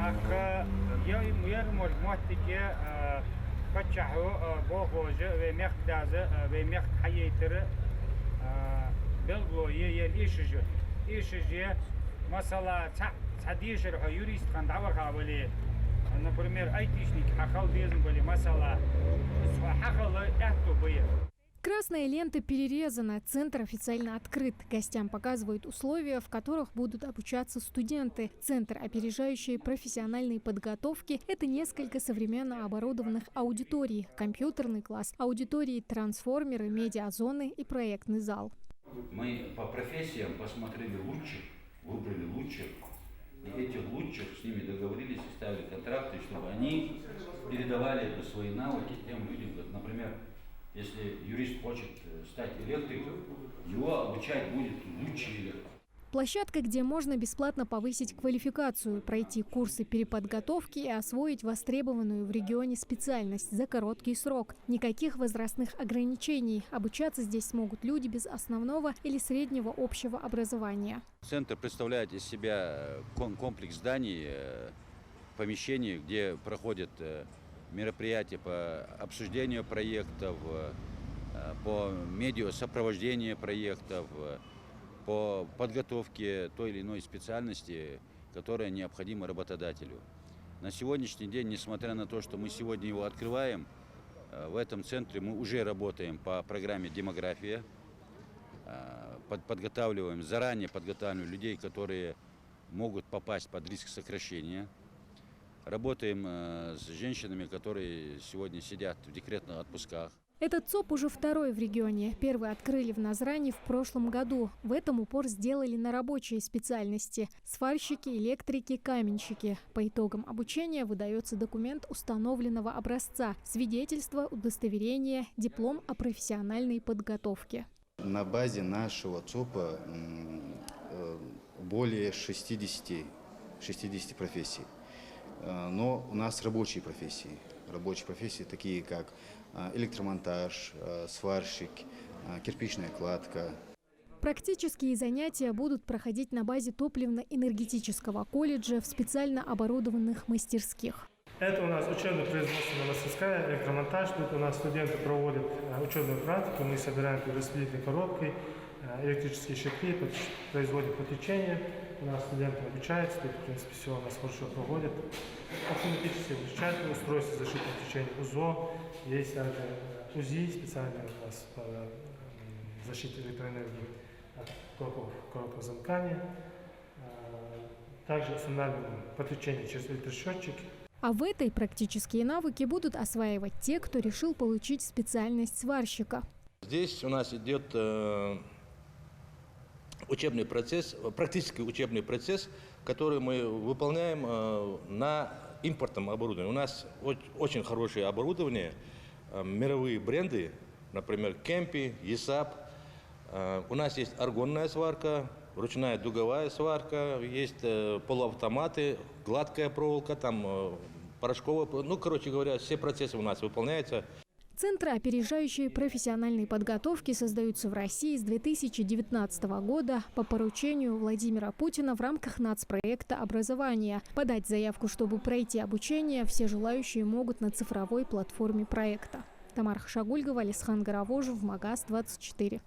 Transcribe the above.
aka yer mormatike kaçahu boğocu ve mehdazı ve mehd hayatırı belgloye yer işici mesela sadişer yurist kan davar kabili например айтишник хахал безм были mesela хахалы эту были. Красная лента перерезана, центр официально открыт. Гостям показывают условия, в которых будут обучаться студенты. Центр опережающей профессиональной подготовки – это несколько современно оборудованных аудиторий, компьютерный класс, аудитории, трансформеры, медиазоны и проектный зал. Мы по профессиям посмотрели лучших, выбрали лучших. И этих лучших с ними договорились и ставили контракты, чтобы они передавали свои навыки тем людям. Например, если юрист хочет стать электриком, его обучать будет лучший электрик. Площадка, где можно бесплатно повысить квалификацию, пройти курсы переподготовки и освоить востребованную в регионе специальность за короткий срок. Никаких возрастных ограничений. Обучаться здесь смогут люди без основного или среднего общего образования. Центр представляет из себя комплекс зданий, помещений, где проходят мероприятия по обсуждению проектов, по медиасопровождению проектов, по подготовке той или иной специальности, которая необходима работодателю. На сегодняшний день, несмотря на то, что мы сегодня его открываем, в этом центре мы уже работаем по программе «Демография», заранее подготавливаем людей, которые могут попасть под риск сокращения. Работаем с женщинами, которые сегодня сидят в декретных отпусках. Этот ЦОП уже второй в регионе. Первый открыли в Назрани в прошлом году. В этом упор сделали на рабочие специальности – сварщики, электрики, каменщики. По итогам обучения выдается документ установленного образца – свидетельство, удостоверение, диплом о профессиональной подготовке. На базе нашего ЦОПа более 60 профессий. Но у нас рабочие профессии. Рабочие профессии такие как электромонтаж, сварщик, кирпичная кладка. Практические занятия будут проходить на базе топливно-энергетического колледжа в специально оборудованных мастерских. Это у нас учебно-производственная мастерская, электромонтаж. Тут у нас студенты проводят учебную практику. Мы собираем распределительной коробкой электрические щитки, производим потечение. У нас студенты обучаются, тут, в принципе, все у нас хорошо проходит. Автоматически обучают устройство защиты течения УЗО. Есть также УЗИ, специальное у нас по защите электроэнергии от коробков замкания. Также устанавливаем потечение через электросчетчик. А в этой практические навыки будут осваивать те, кто решил получить специальность сварщика. Здесь у нас идет учебный процесс, практически учебный процесс, который мы выполняем на импортном оборудовании. У нас очень хорошее оборудование, мировые бренды, например, Кемпи, ЕСАП. У нас есть аргонная сварка, ручная дуговая сварка, есть полуавтоматы, гладкая проволока, там порошковая. Ну, короче говоря, все процессы у нас выполняются. Центры опережающей профессиональной подготовки создаются в России с 2019 года по поручению Владимира Путина в рамках нацпроекта образования. Подать заявку, чтобы пройти обучение, все желающие могут на цифровой платформе проекта. Тамара Хашагульгова, Алисхан Гаравожев, Магаз 24.